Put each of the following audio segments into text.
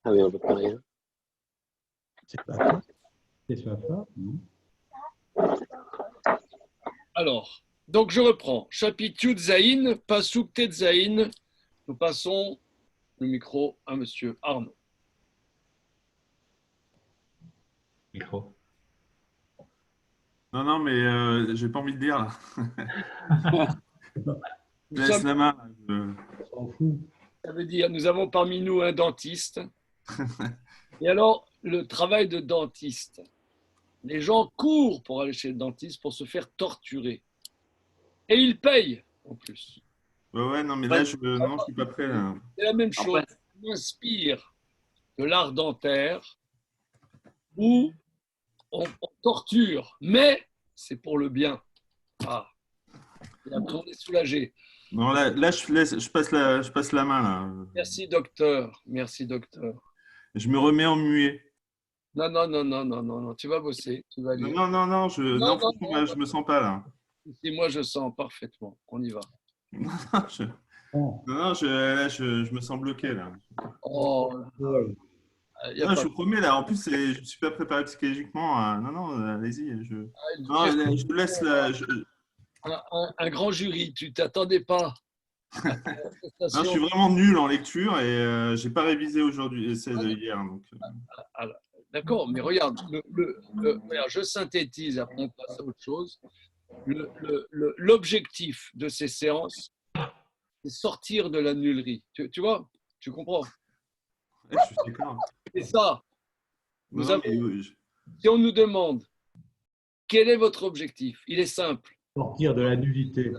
Ah oui, on ne peut rien. C'est pas ça. C'est pas ça, non. Alors, donc je reprends. Chapitre Yud Zayin, Pasuk Tet Zayin. Nous passons le micro à Monsieur Arnaud. Micro. Non, non, mais j'ai pas envie de dire là. Nous Laisse sommes- la main. On s'en fout. Ça veut dire, nous avons parmi nous un dentiste. Et alors, le travail de dentiste. Les gens courent pour aller chez le dentiste pour se faire torturer. Et ils payent en plus. Ouais, non, mais là, non, je suis pas prêt. Là. C'est la même chose. Après. On inspire de l'art dentaire où on torture, mais c'est pour le bien. Ah. Et après, on est soulagé. Non, là je passe la main là. Merci, docteur. Merci, docteur. Je me remets en muet. Non, non, non, non, non, non, non. Tu vas bosser. Tu vas Non, lire. non, non, non, non, franchement, non. là, je me sens pas là. Et moi, je sens parfaitement. On y va. Non, Bon. non, là, je me sens bloqué là. Oh, Ouais. y a Non, pas- je vous promets là. En plus, je ne suis pas préparé psychologiquement. Non, non, allez-y. Non, je vous laisse là. un grand jury. Tu t'attendais pas. à la Non, je prestation. suis vraiment nul en lecture et j'ai pas révisé aujourd'hui, c'est hier. Donc, D'accord, mais regarde, regarde, je synthétise, après on passe à autre chose. L'objectif de ces séances, c'est sortir de la nullerie. Tu vois, tu comprends? je suis d'accord. C'est ça. Non, Nous non, avons- mais, Si on nous demande quel est votre objectif, il est simple. Sortir de la nullité.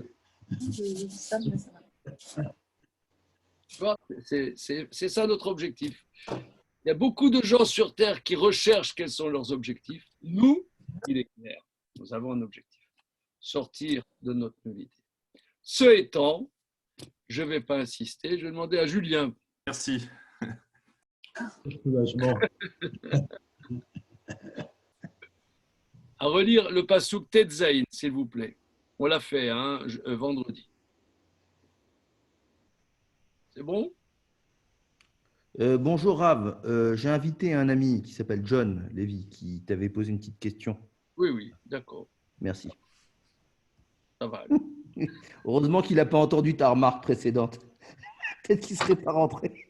Tu vois, c'est ça notre objectif. Il y a beaucoup de gens sur Terre qui recherchent quels sont leurs objectifs. Nous, il est clair, nous avons un objectif. Sortir de notre nullité. Ce étant, je ne vais pas insister, je vais demander à Julien. merci. Soulagement. À relire le Passouk Tetzaïn, s'il vous plaît. On l'a fait vendredi. C'est bon? Bonjour Rav, j'ai invité un ami qui s'appelle John Lévy qui t'avait posé une petite question. Oui, oui, d'accord. Merci. Ça va. aller. Heureusement qu'il n'a pas entendu ta remarque précédente. Peut-être qu'il ne serait pas rentré.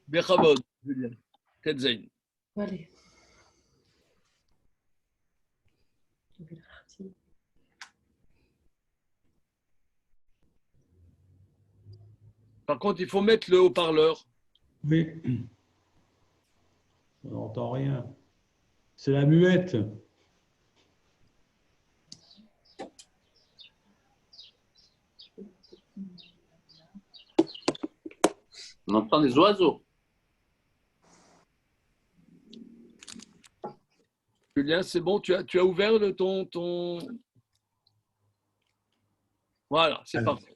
Bechamod, Julien. Tetzaïn. Allez. Par contre, il faut mettre le haut-parleur. Oui. On n'entend rien. C'est la muette. On entend des oiseaux. Julien, c'est bon, tu as ouvert ton... Voilà, c'est Alors. parfait.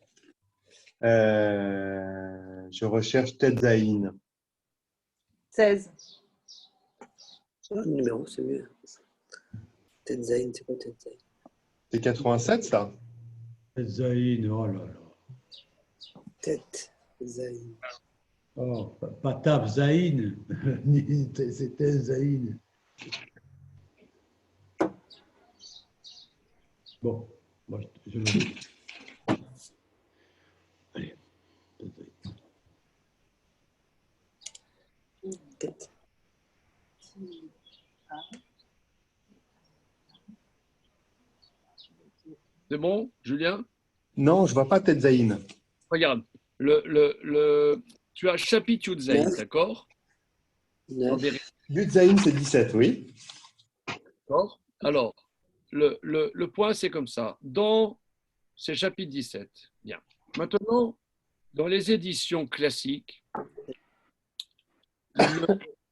Je recherche Tetzaïn. 16. Le numéro, c'est mieux. Tetzaïn, c'est quoi Tetzaïn? C'est 87 ça? Zaïn, oh là là. Tetzaïn. Oh, pas Tav Zaïn. C'était Zaïn. Bon, moi, je le... Allez. Tête. C'est bon, Julien? Non, je vois pas Tetzaïn. Regarde, tu as chapitre Yudzaïn, Neuf. d'accord? Dans 9. des- Yudzaïn, c'est 17, oui. D'accord. Alors, le point, c'est comme ça. C'est chapitre 17. Bien. Maintenant, dans les éditions classiques,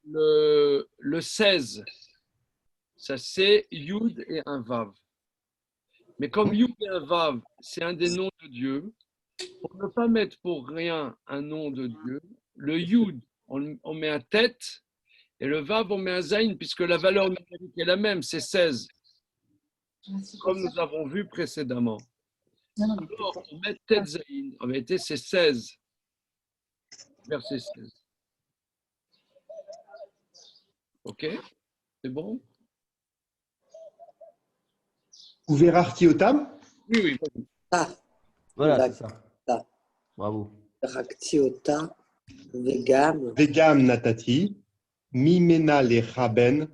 le 16, ça c'est Yud et un Vav. Mais comme Yud et un Vav, c'est un des noms de Dieu, pour ne pas mettre pour rien un nom de Dieu, le Yud, on met un tête, et le Vav, on met un Zayin, puisque la valeur numérique est la même, c'est 16, comme nous avons vu précédemment. Non, non, mais Alors, on met tête Zayin, en vérité, c'est 16. verset 16. Ok? C'est bon? Uverartiotam? Oui, oui. vas-y. Ah, Voilà, c'est ça. Ça. Bravo. Raktiota, Vegam, Vegam natati, mimena lechaben,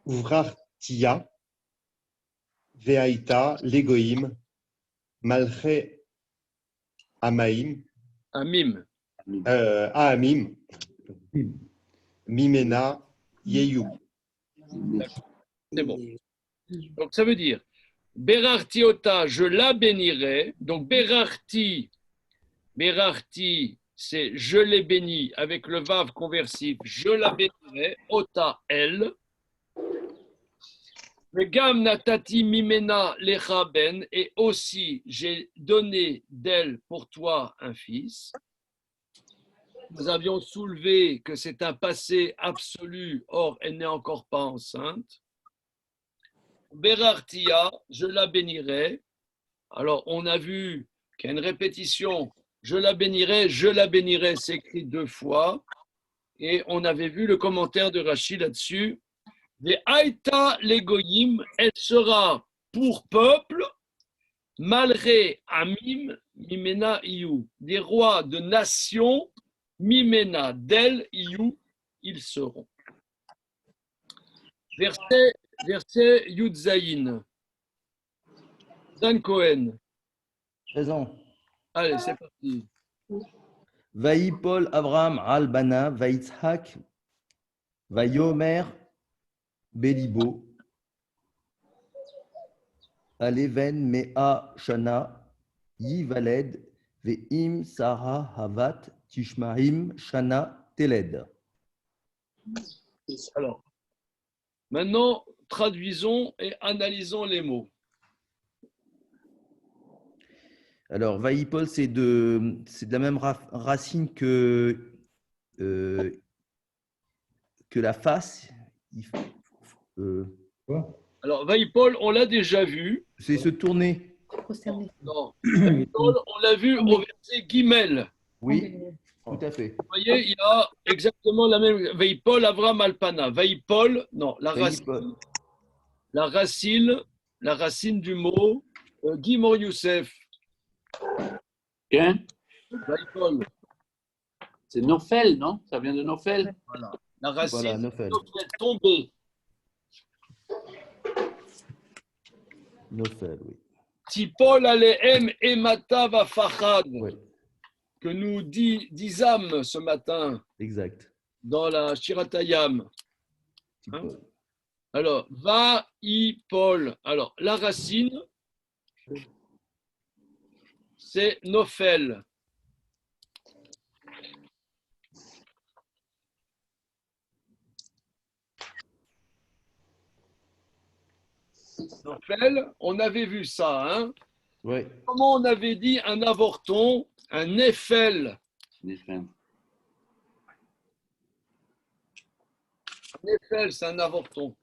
uvrartia, veaita, legoim, malche amaim, Un mime. aamim, mimena yeyu. C'est bon. Donc, ça veut dire, Berartiota, je la bénirai. Donc, Berarti, c'est je l'ai béni avec le vav conversif, je la bénirai, Ota, elle. Vegam natati mimena lecha ben, et aussi j'ai donné d'elle pour toi un fils. Nous avions soulevé que c'est un passé absolu, or elle n'est encore pas enceinte. Berartia, je la bénirai. Alors, on a vu qu'il y a une répétition. Je la bénirai, c'est écrit 2 fois. Et on avait vu le commentaire de Rashi là-dessus. Les Aïta Legoyim, elle sera pour peuple, malgré Amim, Mimena Iyu. Des rois de nations, Mimena, d'elle, Iyu, ils seront. Verset Yudzaïn. Dan Cohen. Présent. Allez, c'est parti. Vaïpol Abraham al-Bana, Vaïtzhak, Vaïomer, Bélibo, Aleven, Mea, Shana, Yivaled, Ve'im, Sarah, Havat, Tishmaim, Shana, Teled. Alors, maintenant, traduisons et analysons les mots. Alors, Vaïpol, c'est de la même racine que la face. Alors, Vaïpol, on l'a déjà vu. C'est se tourner. Prosterné. Non, Vaïpol, on l'a vu au verset Guimel. Oui, tout à fait. Vous voyez, il y a exactement la même. Vaïpol, Avram, Alpana. Vaïpol, non, Vaïpol. la racine du mot Guy Mor Youssef. Hein? Vaïpol. C'est Nofel, non? Ça vient de Nofel. Voilà. La racine Voilà, Nofel. tombée. Nofel, oui. Tipol alehem emata vafachad. Ouais, Que nous disâmes ce matin exact. dans la Shiratayam. Tipol. Alors, Vaïpol. Alors, la racine, c'est Nofel. Nofel, on avait vu ça, hein? Ouais. Comment on avait dit un avorton, un Eiffel? Nofel. Un Eiffel, c'est un avorton.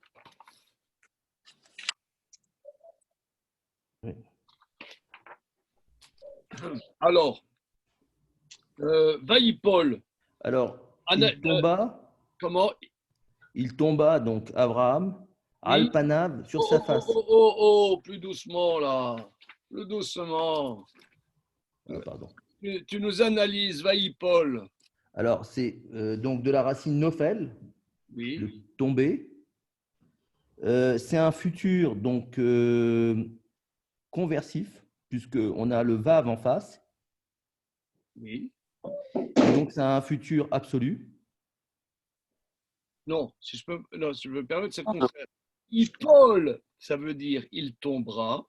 Oui. Alors, Vaïpol. Alors, Anna- il tomba, Comment? donc Abraham, Oui. Alpanav sur sa face. Oh, plus doucement là. Plus doucement. Ah, pardon. Tu nous analyses, Vaïpol. Alors, c'est donc de la racine Nofel, Oui. le tombé. C'est un futur donc conversif, puisqu'on a le Vav en face. Oui. Et donc, c'est un futur absolu. Non, si je peux me permettre, c'est le contraire. Ipol, ça veut dire il tombera.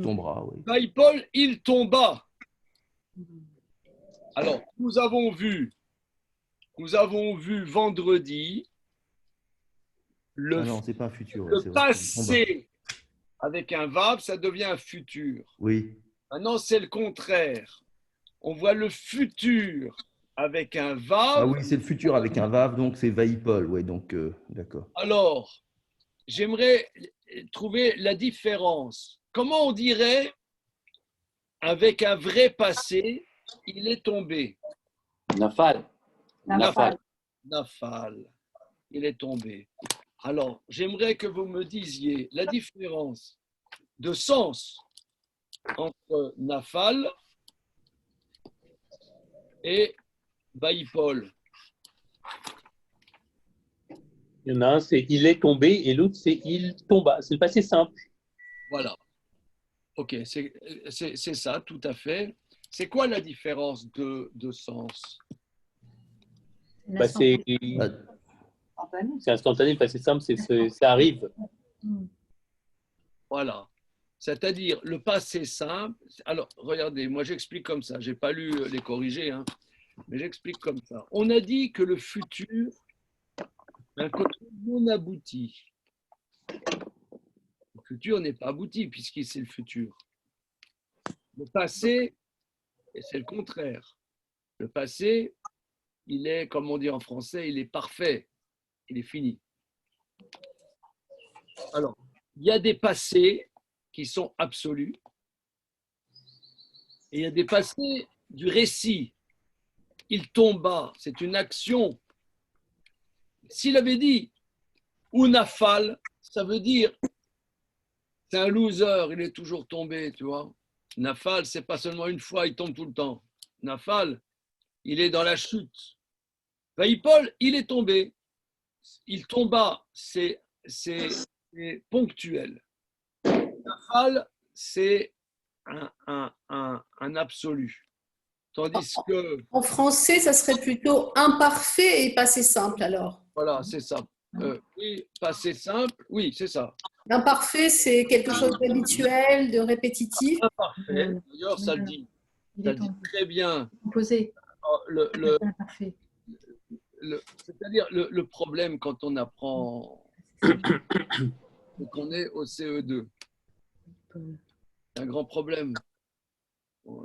Tombera, oui. Vaïpol, il tomba. Alors, nous avons vu vendredi le, Ah non, c'est pas un futur. le c'est vrai, il tomba. passé avec un Vav, ça devient un futur. Oui, Maintenant, c'est le contraire. On voit le futur avec un Vav. ah oui, c'est le futur avec un Vav, donc c'est Vaïpol. Oui, donc d'accord. Alors, j'aimerais trouver la différence. Comment on dirait avec un vrai passé, il est tombé? Nafal. Nafal. Nafal. Il est tombé. Alors, j'aimerais que vous me disiez la différence de sens entre Nafal et Vaïpol. Il y en a un, c'est il est tombé, et l'autre, c'est il tomba. C'est le passé simple. Voilà. Ok, c'est ça, tout à fait. C'est quoi la différence de sens? Bah, c'est instantané, le passé simple, ça arrive. Voilà. C'est-à-dire, le passé simple. Alors, regardez, moi j'explique comme ça. Je n'ai pas lu les corrigés, hein, mais j'explique comme ça. On a dit que le futur a un côté non abouti. Le futur n'est pas abouti puisqu'il c'est le futur. Le passé, c'est le contraire. Le passé, il est, comme on dit en français, il est parfait. Il est fini. Alors, il y a des passés qui sont absolus et il y a des passés du récit. Il tomba, c'est une action. S'il avait dit ou nafal, ça veut dire c'est un loser, il est toujours tombé, tu vois. Nafal, c'est pas seulement une fois, il tombe tout le temps. Nafal, il est dans la chute. Vaïpol, il est tombé. Il tomba, c'est ponctuel. Nafal, c'est un absolu. Tandis que. En français, ça serait plutôt imparfait et passé simple alors. Voilà, c'est ça. Oui, passé simple, oui, c'est ça. L'imparfait, c'est quelque chose d'habituel, de répétitif. Imparfait, d'ailleurs, ça le dit. Ça le dit très bien. Posé. C'est-à-dire, le problème quand on apprend, c'est qu'on est au CE2. C'est un grand problème. On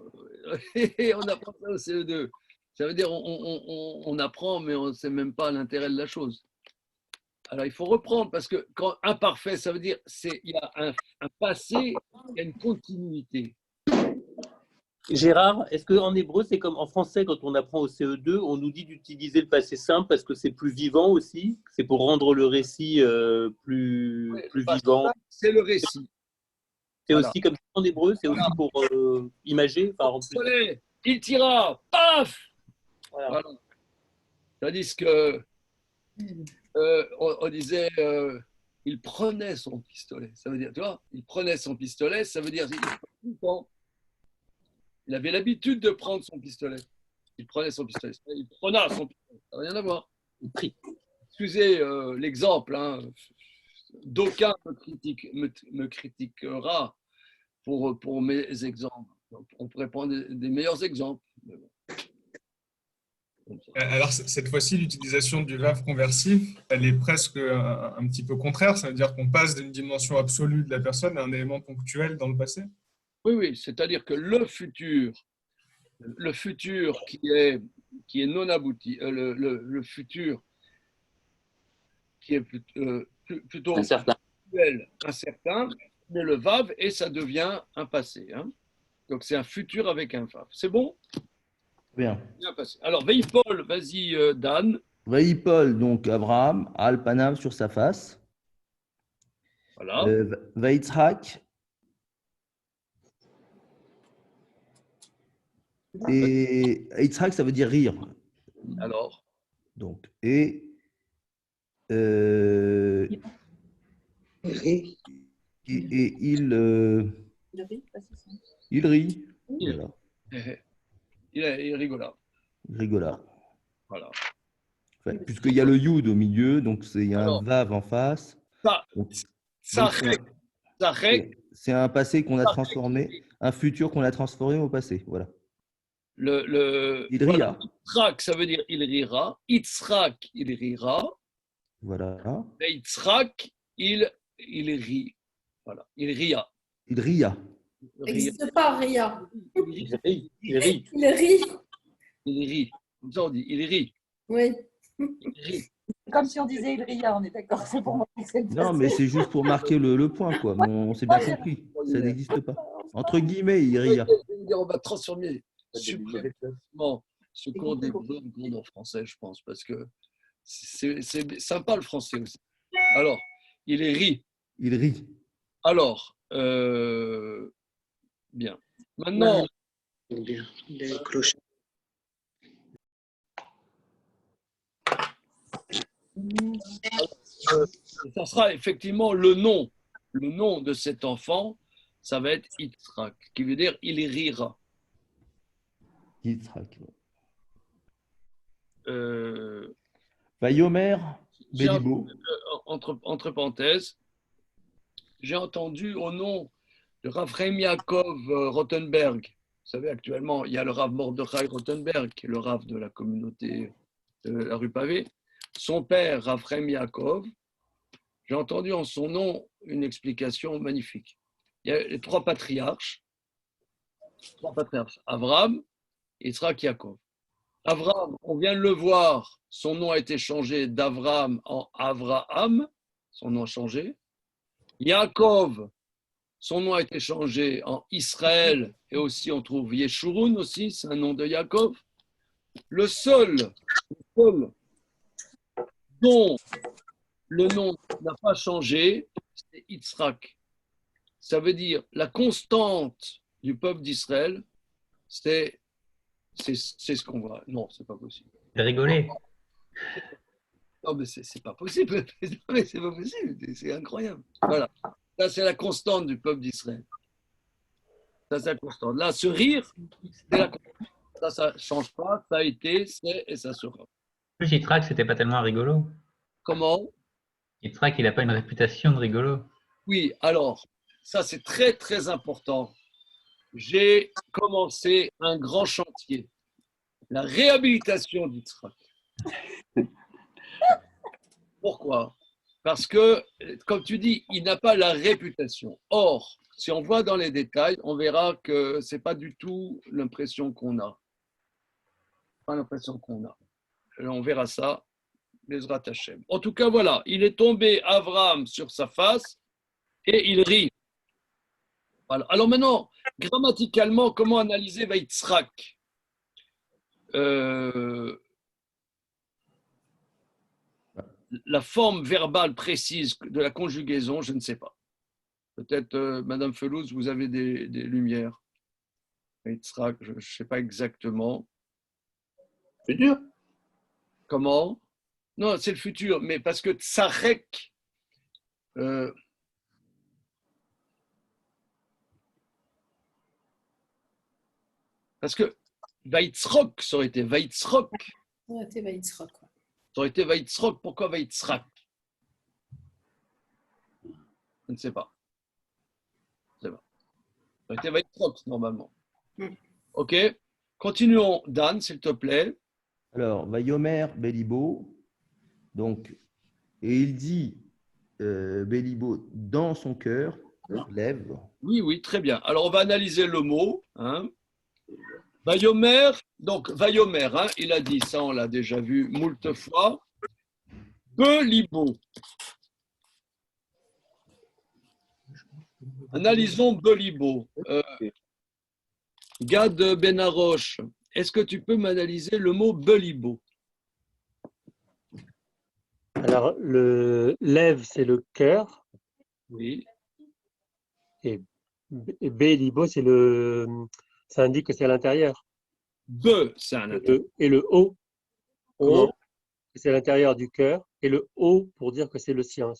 apprend ça au CE2. Ça veut dire on apprend, mais on ne sait même pas l'intérêt de la chose. Alors, il faut reprendre, parce que quand imparfait, ça veut dire il y a un passé, il y a une continuité. Gérard, est-ce qu'en hébreu, c'est comme en français, quand on apprend au CE2, on nous dit d'utiliser le passé simple parce que c'est plus vivant aussi? C'est pour rendre le récit plus vivant? C'est le récit. C'est aussi comme ça en hébreu, c'est aussi pour imager. Soleil, il tira, paf! Voilà. Tandis que on disait il prenait son pistolet. Ça veut dire, tu vois, il prenait son pistolet, ça veut dire il avait l'habitude de prendre son pistolet. Il prenait son pistolet. Il prenait son pistolet. Ça n'a rien à voir. Il prit. Excusez l'exemple, hein. D'aucuns me critiquera pour mes exemples. On pourrait prendre des meilleurs exemples. Alors, cette fois-ci, l'utilisation du verbe conversif, elle est presque un petit peu contraire. Ça veut dire qu'on passe d'une dimension absolue de la personne à un élément ponctuel dans le passé. Oui, c'est-à-dire que le futur qui est non abouti, le futur qui est plutôt incertain, mais le vav, et ça devient un passé. Hein. Donc, c'est un futur avec un vav. C'est bon? Bien. Bien passé. Alors, Vaïpol, vas-y, Dan. Vaïpol, donc Abraham, Al Panav sur sa face. Voilà. Vaïtzrak. Et Yitzhak, ça veut dire rire. Alors. Donc, et il rit. Voilà. Il rigola. Il rigola. Voilà. Enfin, puisqu'il y a le yud au milieu, donc il y a un vav en face. C'est un passé qu'on a transformé, un futur qu'on a transformé au passé. Voilà. Il rira. Yitzhak, ça veut dire il rira. Yitzhak, il rira. Voilà. Et Yitzhak, il rit. Voilà. Il ria. Il ria. Il n'existe pas ria. Il rit. Il rit. Il rit. Comme ça, on dit il rit. Oui. Il rit. C'est comme si on disait il ria, on est d'accord. C'est pour moi. Non, mais c'est juste pour marquer le point, quoi. On s'est bien compris. Ça n'existe pas. Entre guillemets, il ria. On va transformer ce cours d'hébreu en cours en français, je pense, parce que c'est sympa le français aussi. Alors, il est ri. Il rit. Alors, bien. Maintenant, Bien. Les clochettes. ça sera effectivement le nom. Le nom de cet enfant, ça va être Yitzhak, qui veut dire il rira. Yitzhak. Euh, Vayomer j'ai Bélibo. entre parenthèses, j'ai entendu au nom de Rav Chaim Yaakov Rothenberg. Vous savez, actuellement, il y a le Rav Mordechai Rothenberg, qui est le Rav de la communauté de la rue Pavée. Son père, Rav Chaim Yaakov, j'ai entendu en son nom une explication magnifique. Il y a les trois patriarches, Abraham, Yitzhak, Yaakov. Abraham, on vient de le voir, son nom a été changé d'Abraham en Avraham, son nom a changé. Yaakov, son nom a été changé en Israël, et aussi on trouve Yeshurun aussi, c'est un nom de Yaakov. Le seul dont le nom n'a pas changé, c'est Yitzhak. Ça veut dire la constante du peuple d'Israël, c'est ce qu'on voit. Non, c'est pas possible. J'ai rigolé. Non, mais c'est pas possible. Non, mais c'est pas possible. C'est incroyable. Voilà. Ça, c'est la constante du peuple d'Israël. Ça, c'est la constante. Là, ce rire, c'est la constante. Ça ne change pas. Ça a été, c'est et ça sera. En plus, Yitzhak, c'était pas tellement rigolo. Comment? Yitzhak, il n'a pas une réputation de rigolo. Oui, alors, ça, c'est très, très important. J'ai commencé un grand chantier, la réhabilitation d'Yitzhak. Pourquoi? Parce que, comme tu dis, il n'a pas la réputation. Or, si on voit dans les détails, on verra que ce n'est pas du tout l'impression qu'on a. Pas l'impression qu'on a. On verra ça, Bezrat Hashem. En tout cas, voilà, il est tombé Abraham sur sa face et il rit. Voilà. Alors maintenant, grammaticalement, comment analyser Yitzhak? La forme verbale précise de la conjugaison, je ne sais pas. Peut-être, Madame Felouz, vous avez des lumières. Yitzhak, je ne sais pas exactement. Futur? Comment? Non, c'est le futur, mais parce que Tsarek, parce que Vaïtzrok, ça aurait été Vaïtzrok. Ouais, t'es Vaïtzrok. Ça aurait été Vaïtzrok, pourquoi Vaïtzrak? Je ne sais pas. Ça aurait été Vaïtzrok, normalement. Ok, continuons. Dan, s'il te plaît. Alors, Vayomer Bélibo. Donc, et il dit Bélibo dans son cœur, lève. Oui, oui, très bien. Alors, on va analyser le mot. Hein. Vayomer, donc Vayomer, hein, il a dit, ça on l'a déjà vu moult fois. Bélibo. Analysons Bélibo. Gad Benaroche, est-ce que tu peux m'analyser le mot Bélibo? Alors, le lève, c'est le cœur. Oui. Et Bélibo, ça indique que c'est à l'intérieur. Be, c'est à l'intérieur. Et le O, O, c'est à l'intérieur du cœur. Et le O, pour dire que c'est le sien.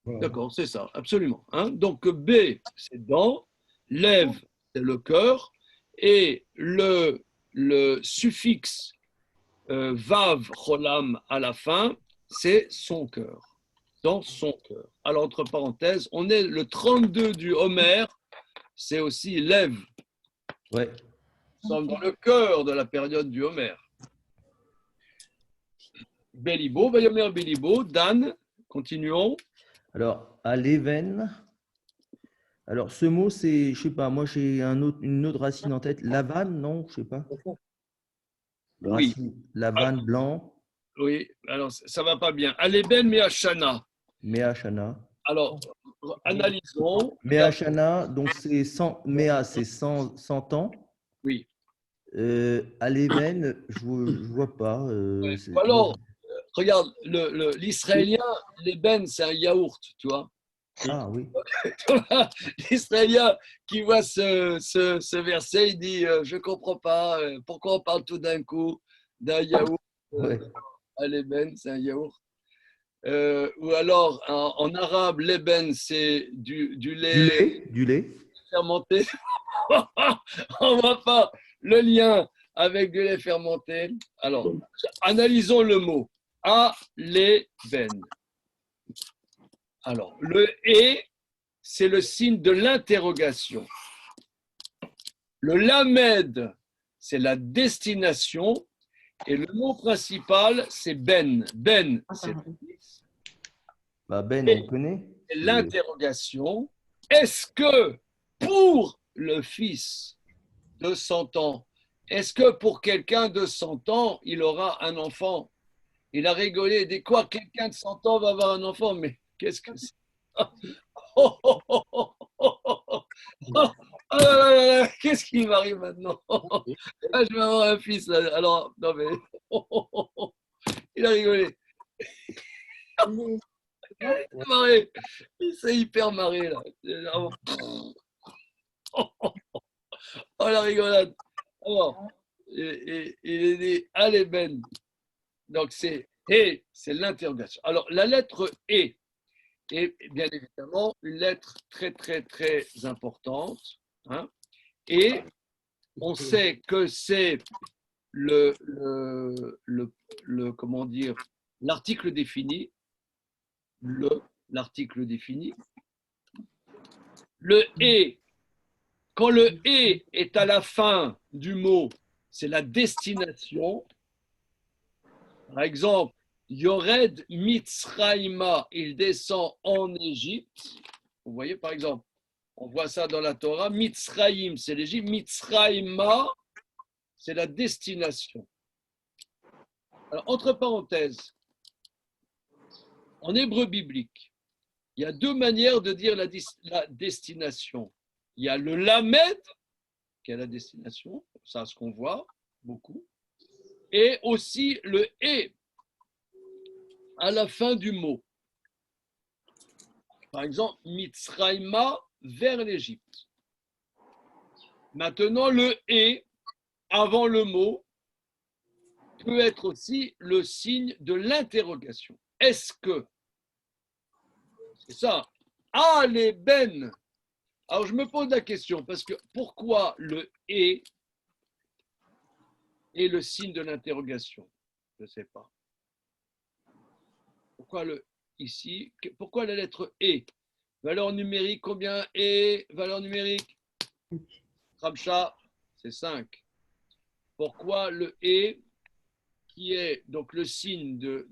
D'accord, c'est ça, absolument. Hein? Donc, B, c'est dans. Lève, c'est le cœur. Et le suffixe Vav, Cholam à la fin, c'est son cœur. Dans son cœur. Alors, entre parenthèses, on est le 32 du Homer, c'est aussi lève. Ouais. Nous sommes dans le cœur de la période du Homer. Bélibo, Vayomer Bélibo, Dan, continuons. Alors, à l'Éven. Alors, ce mot, c'est, je sais pas, moi j'ai une autre racine en tête. Lavane, non, je sais pas. Oui. Lavane, blanc. Oui, alors ça va pas bien. Aleben Meachana. Meachana. Alors, analysons. Meachana, donc c'est 100, Mea, c'est 100 ans. Oui. À l'Éven, je vois pas. Alors, regarde, l'Israélien, l'Eben, c'est un yaourt, tu vois. Ah oui. L'Israélien qui voit ce verset, il dit je ne comprends pas pourquoi on parle tout d'un coup d'un yaourt. À l'Eben, c'est un yaourt. Ou alors en arabe, l'Eben, c'est du lait. Du lait. Fermenté. On ne voit pas le lien avec du lait fermenté. Alors, analysons le mot. A-lé-ben. Alors, le « et », c'est le signe de l'interrogation. Le « lamed », c'est la destination. Et le mot principal, c'est « ben ». « Ben », c'est Ben, on connaît. l'interrogation. Est-ce que pour le fils de 100 ans, est-ce que pour quelqu'un de 100 ans, il aura un enfant? Il a rigolé. Dès quoi quelqu'un de 100 ans va avoir un enfant? Mais qu'est-ce que c'est? Qu'est-ce qui m'arrive maintenant? Je vais avoir un fils. Là. Alors, non mais... Il a rigolé. Il s'est hyper marré là. Oh la rigolade. Alors, il est dit allez Ben. Donc c'est et, c'est l'interrogation. Alors la lettre et est bien évidemment une lettre très très très importante. Hein, et on sait que c'est comment dire, l'article défini. L'article défini. Le et, quand le et est à la fin du mot, c'est la destination. Par exemple, Yored Mitzraïma, il descend en Égypte. Vous voyez, par exemple, on voit ça dans la Torah. Mitzraïm, c'est l'Égypte. Mitzraïma, c'est la destination. Alors, entre parenthèses, en hébreu biblique, il y a deux manières de dire la destination. Il y a le lamed, qui est la destination, ça c'est ce qu'on voit beaucoup, et aussi le et à la fin du mot. Par exemple, Mitzraïma vers l'Égypte. Maintenant, le et avant le mot peut être aussi le signe de l'interrogation. Est-ce que? C'est ça. Ah, les ben. Alors, je me pose la question, parce que pourquoi le « et » est le signe de l'interrogation? Je ne sais pas. Pourquoi ici? Pourquoi la lettre « et » Valeur numérique, combien est valeur numérique? Ramcha, c'est 5. Pourquoi le « et » qui est donc le signe de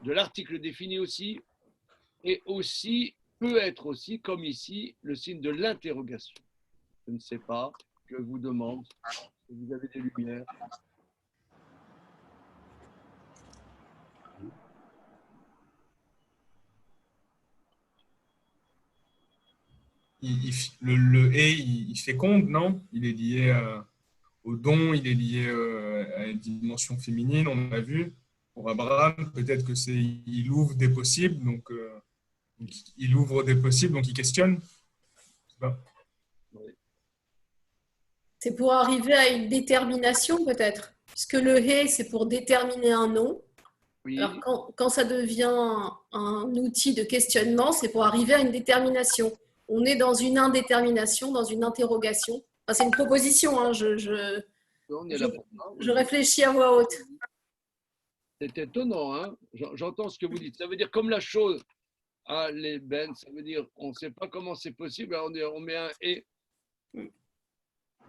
l'article défini aussi, et aussi peut être aussi, comme ici, le signe de l'interrogation. Je ne sais pas, je vous demande, si vous avez des lumières. Le et, il féconde, non? Il est lié au don, il est lié à la dimension féminine, on a vu. Pour Abraham, peut-être que c'est il ouvre des possibles, donc il ouvre des possibles, donc il questionne. C'est pour arriver à une détermination peut-être, puisque le « hé » c'est pour déterminer un nom. Oui. Alors quand ça devient un outil de questionnement, c'est pour arriver à une détermination. On est dans une indétermination, dans une interrogation. Enfin, c'est une proposition, hein. Je réfléchis à voix haute. C'est étonnant, hein. J'entends ce que vous dites. Ça veut dire comme la chose à les ben, ça veut dire on ne sait pas comment c'est possible, alors on met un « et ».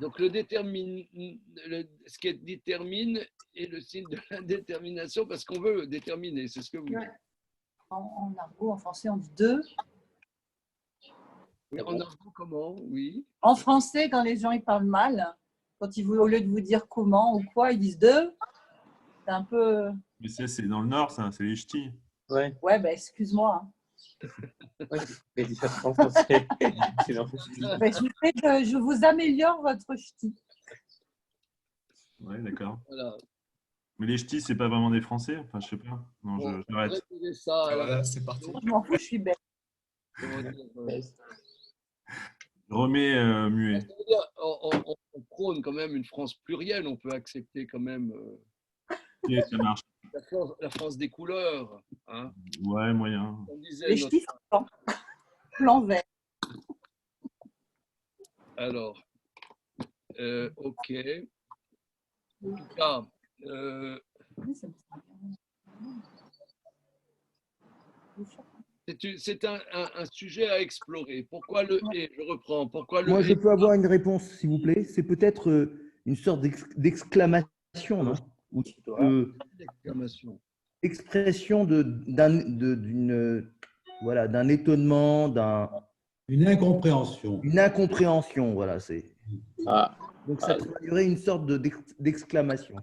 Donc, ce qui détermine est le signe de l'indétermination parce qu'on veut déterminer, c'est ce que vous dites. En argot, en français, on dit deux. Oui, en argot, comment? Oui. En français, quand les gens ils parlent mal, quand ils au lieu de vous dire comment ou quoi, ils disent deux. C'est un peu. Mais ça, c'est dans le nord, ça, c'est les ch'tis. Ouais, bah, excuse-moi. Ouais, mais dis ça en français. Sinon- Je vous améliore votre ch'ti. Ouais, d'accord. Voilà. Mais les ch'tis, c'est pas vraiment des Français? Enfin, je sais pas. Non, Bon, j'arrête. répétez ça. Ah, voilà, c'est parti. Je m'en fous, je suis bête. Comment dire, Je remets muet. ça veut dire, on prône quand même une France plurielle. On peut accepter quand même Ok, ça marche. la France des couleurs. Hein. Ouais, moyen. On disait Les notre- ch'tis sont blancs. Blanc vert. Alors, ok. En tout cas, c'est un sujet à explorer. Pourquoi le et? Je reprends. Pourquoi le Moi, je et? peux avoir une réponse, s'il vous plaît. C'est peut-être une sorte d'exclamation, non? Ou Exclamation. expression d'un étonnement, Une incompréhension. une incompréhension. Voilà, c'est. Ah, Donc, ça traduirait une sorte d'exclamation.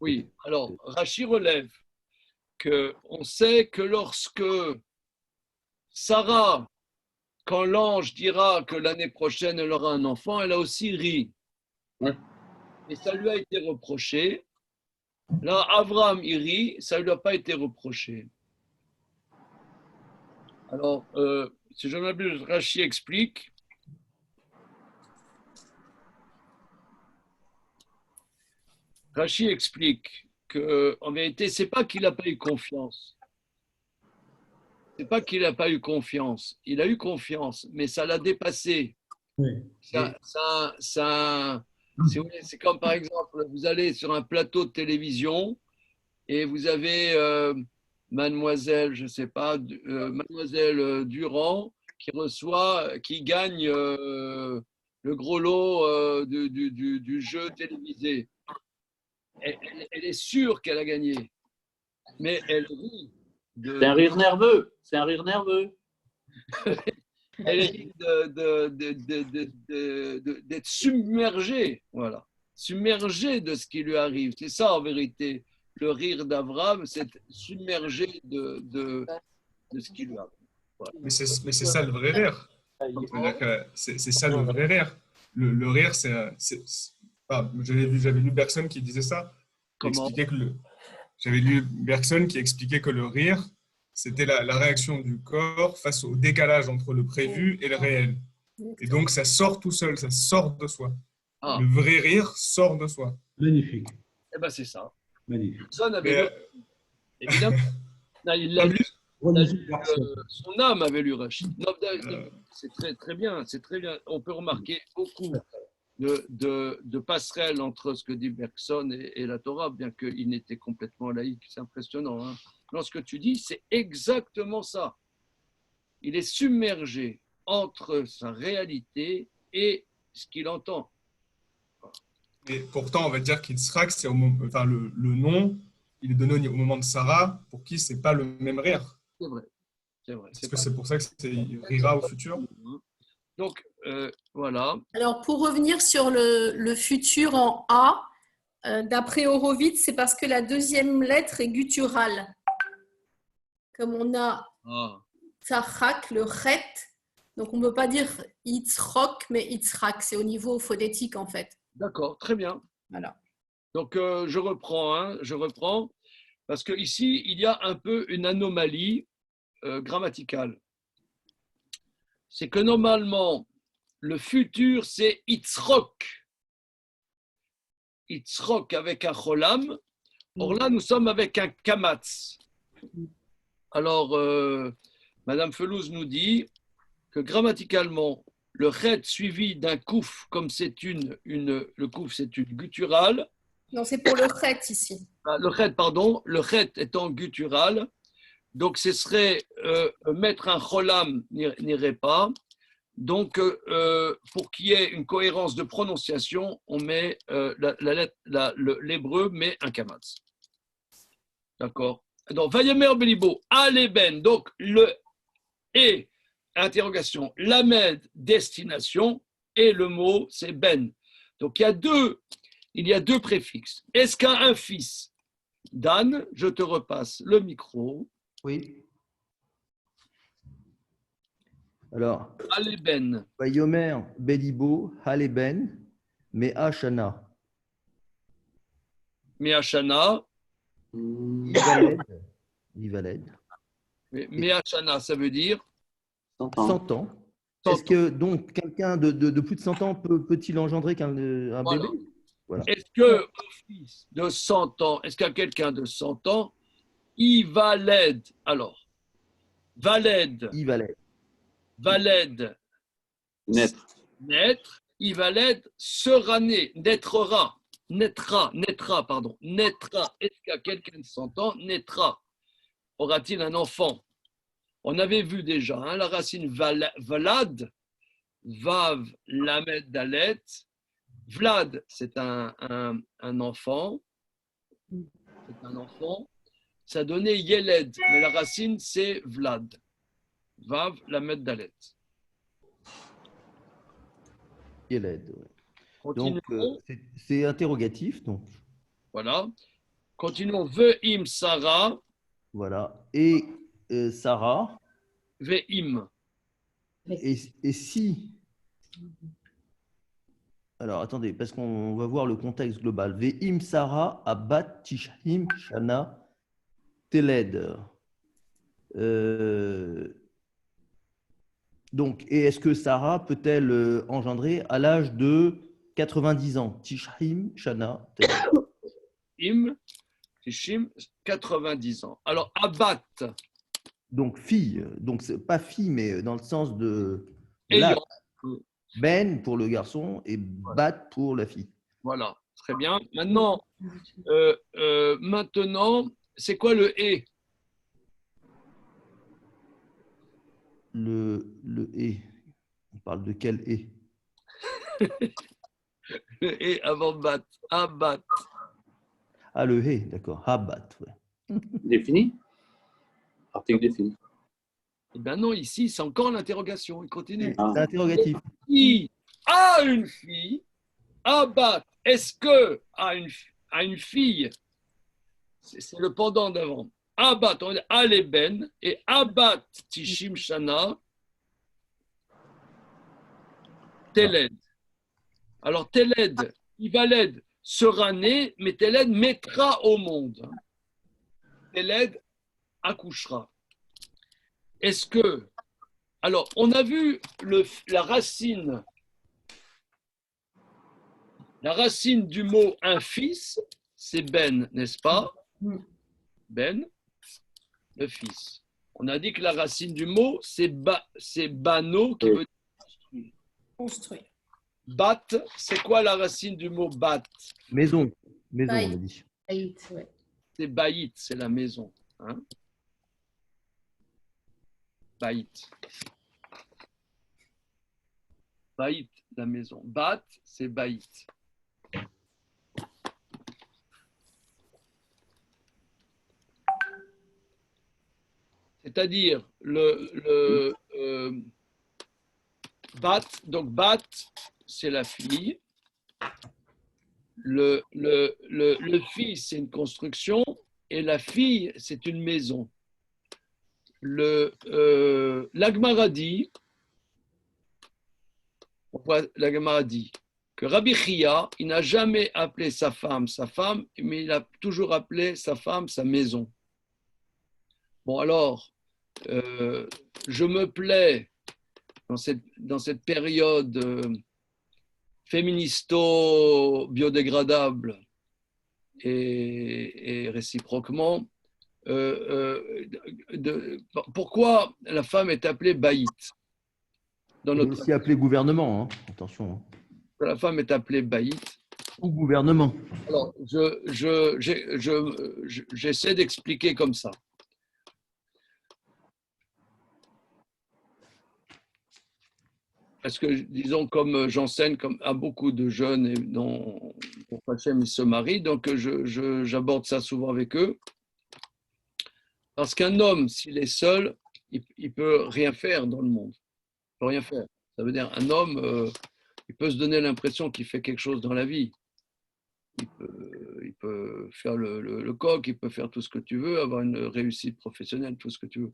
Oui. Alors, Rachid relève qu'on sait que lorsque Sarah, quand l'ange dira que l'année prochaine elle aura un enfant, elle a aussi ri. Ouais. Et ça lui a été reproché. Là, Abraham, il rit, ça ne lui a pas été reproché. Alors, si je m'abuse, Rachid explique. Rachid explique qu'en vérité, ce n'est pas qu'il n'a pas eu confiance. C'est pas qu'il n'a pas eu confiance. Il a eu confiance, mais ça l'a dépassé. Oui. C'est comme par exemple, vous allez sur un plateau de télévision et vous avez mademoiselle, je sais pas, mademoiselle Durand qui gagne le gros lot du jeu télévisé. Elle est sûre qu'elle a gagné, mais elle rit. C'est un rire nerveux. C'est un rire nerveux. Elle rit d'être submergée, voilà, submergée de ce qui lui arrive. C'est ça en vérité. Le rire d'Abraham, c'est submergé de ce qui lui arrive. Voilà. Mais c'est ça le vrai rire. C'est ça le vrai rire. Le rire, j'avais lu Bergson qui disait ça. J'avais lu Bergson qui expliquait que le rire, c'était la réaction du corps face au décalage entre le prévu et le réel. Et donc, ça sort tout seul, ça sort de soi. Ah. Le vrai rire sort de soi. Magnifique. Eh ben c'est ça. Magnifique. Bergson avait lu, évidemment. Non, il l'a lu. Son âme avait lu Rachid. C'est très, très bien. C'est très bien. On peut remarquer beaucoup de passerelles entre ce que dit Bergson et la Torah, bien qu'il n'était complètement laïque. C'est impressionnant. Hein. Non, ce que tu dis, c'est exactement ça. Il est submergé entre sa réalité et ce qu'il entend. Et pourtant, on va dire qu'Yitzhak, c'est le nom, il est donné au moment de Sarah, pour qui c'est pas le même rire. C'est vrai. C'est vrai. Est-ce que c'est pour ça que c'est rira au futur? Donc, voilà. Alors, pour revenir sur le futur en A, d'après Horowitz, c'est parce que la deuxième lettre est gutturale. Comme on a Tzachak, le chet, donc on ne peut pas dire Yitzchok, mais Yitzhak. C'est au niveau phonétique, en fait. D'accord, très bien. Voilà. Donc, je reprends, parce qu'ici, il y a un peu une anomalie grammaticale. C'est que normalement, le futur, c'est Yitzchok. Yitzchok avec un cholam. Or là, nous sommes avec un kamatz. Alors, Madame Felouz nous dit que grammaticalement, le chet suivi d'un kouf, comme c'est le kouf, c'est une gutturale. Non, c'est pour le chet ici. Le chet étant guttural, donc ce serait mettre un cholam n'irait pas. Donc, pour qu'il y ait une cohérence de prononciation, on met l'hébreu met un kamatz. D'accord. Donc, Vayemer Belibo, Aleben, donc le et, interrogation, lamed, destination, et le mot, c'est ben. Donc, il y a deux préfixes. Est-ce qu'a un fils? Dan, je te repasse le micro. Oui. Alors, Aleben. Yomer, Belibo, Haleben, Mea Shana. Meachana. Ivaled. Meachana, ça veut dire 100 ans. Est-ce que donc quelqu'un de plus de 100 ans peut-il engendrer un Voilà. bébé? Voilà. Est-ce que un fils de 100 ans, est-ce qu'il y a quelqu'un de 100 ans, Ivaled, alors, Valed, Ivaled. Valed, naître, Ivaled sera né, naîtra, pardon, naîtra. Est-ce qu'il y a quelqu'un de 100 ans, naîtra? Aura-t-il un enfant? On avait vu déjà la racine Vlad, Vav, Lamed, Dalet. Vlad, c'est un enfant. C'est un enfant. Ça donnait Yeled, mais la racine, c'est Vlad. Vav, Lamed, Dalet. Yeled. Ouais. Donc, Continuons. c'est interrogatif. Donc. Voilà. Continuons. Ve'im Sarah. Voilà. Et Sarah. Ve'im. Et si. Alors, attendez, parce qu'on va voir le contexte global. Ve'im Sarah abat tishim shana teled. Donc, et est-ce que Sarah peut-elle engendrer à l'âge de 90 ans? Tishim shana teled. Im, Tishim, 90 ans. Alors, abat. Donc, fille. Donc, c'est pas fille, mais dans le sens de Ayant. Ben pour le garçon et bat pour la fille. Voilà, très bien. Maintenant, c'est quoi le et? Le et. On parle de quel et? Le et avant bat. Abat. Ah, le et, d'accord. Abat, ouais. Défini? Article défini. Eh bien non, ici, c'est encore l'interrogation. Il continue. C'est interrogatif. Qui a une fille, abat, est-ce que a une fille, c'est le pendant d'avant, abat, on dit aleben, et abat tishim shana, teled. Alors teled, Ivaled sera né, mais teled mettra au monde. Teled accouchera. Est-ce que... Alors, on a vu la racine du mot un fils, c'est Ben, n'est-ce pas? Ben, le fils. On a dit que la racine du mot, c'est bano, qui veut dire Construire. bat. C'est quoi la racine du mot bat? Maison. Maison, Baït. on a dit. Baït, ouais. C'est baït, c'est la maison. Hein? Baït. Baït, la maison. Bat, c'est baït. C'est-à-dire bat, donc bat, c'est la fille. Le fils, c'est une construction. Et la fille, c'est une maison. L'Agmara dit, l'Agmara dit que Rabbi Chia, il n'a jamais appelé sa femme, mais il a toujours appelé sa femme sa maison. Bon, alors, je me plais dans cette période féministo-biodégradable et réciproquement, pourquoi la femme est appelée baït dans notre... aussi appelé gouvernement, hein. Attention. Hein. La femme est appelée baït. Ou gouvernement. Alors, j'essaie d'expliquer comme ça. Parce que, disons, comme j'enseigne à beaucoup de jeunes et dont ils se marient, donc j'aborde ça souvent avec eux. Parce qu'un homme, s'il est seul, il ne peut rien faire dans le monde. Il ne peut rien faire. Ça veut dire un homme, il peut se donner l'impression qu'il fait quelque chose dans la vie. Il peut faire le coq, il peut faire tout ce que tu veux, avoir une réussite professionnelle, tout ce que tu veux.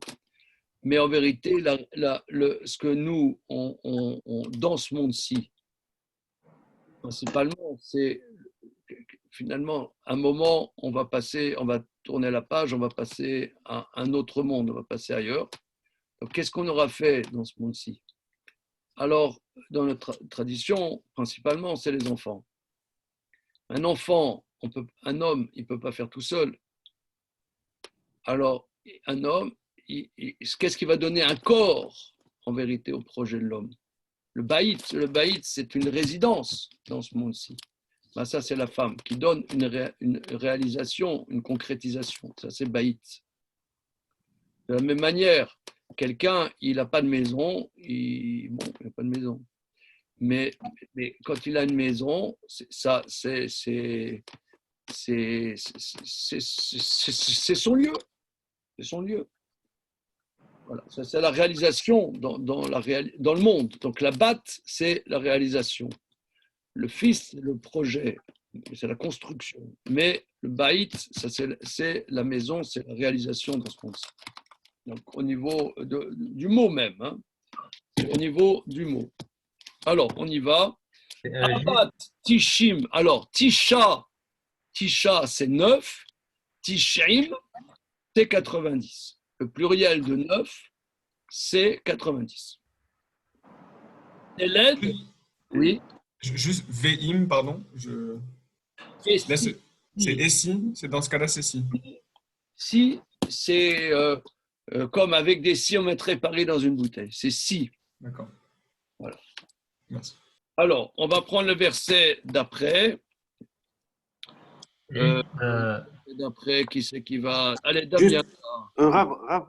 Mais en vérité, ce que nous, dans ce monde-ci, principalement, c'est finalement, un moment, on va tourner la page, on va passer à un autre monde, on va passer ailleurs. Donc, qu'est-ce qu'on aura fait dans ce monde-ci? Alors, dans notre tradition, principalement, c'est les enfants. Un enfant, un homme, il ne peut pas faire tout seul. Alors, un homme, qu'est-ce qui va donner un corps, en vérité, au projet de l'homme? Le baït, c'est une résidence dans ce monde-ci. Ben, ça, c'est la femme qui donne une réalisation, une concrétisation. Ça, c'est baït. De la même manière, quelqu'un, il n'a pas de maison, il n'a pas de maison. Mais quand il a une maison, c'est son lieu. C'est son lieu. Voilà, ça c'est la réalisation dans le monde. Donc la batte, c'est la réalisation. Le fils, c'est le projet, c'est la construction. Mais le baït, c'est la maison, c'est la réalisation dans ce monde-ci. Donc au niveau du mot même, hein, au niveau du mot. Alors, on y va. Abat, Tishim. Alors, Tisha, c'est 9. Tishim, c'est 90. Le pluriel de 9, c'est 90. Teled, oui. Juste Veim, pardon. Là, c'est Essi. C'est dans ce cas-là, c'est Si. Si, c'est comme avec des si, on mettrait Paris dans une bouteille. C'est si. D'accord. Voilà. Merci. Alors, on va prendre le verset d'après. D'après, qui c'est qui va... Allez, Damien. Rav.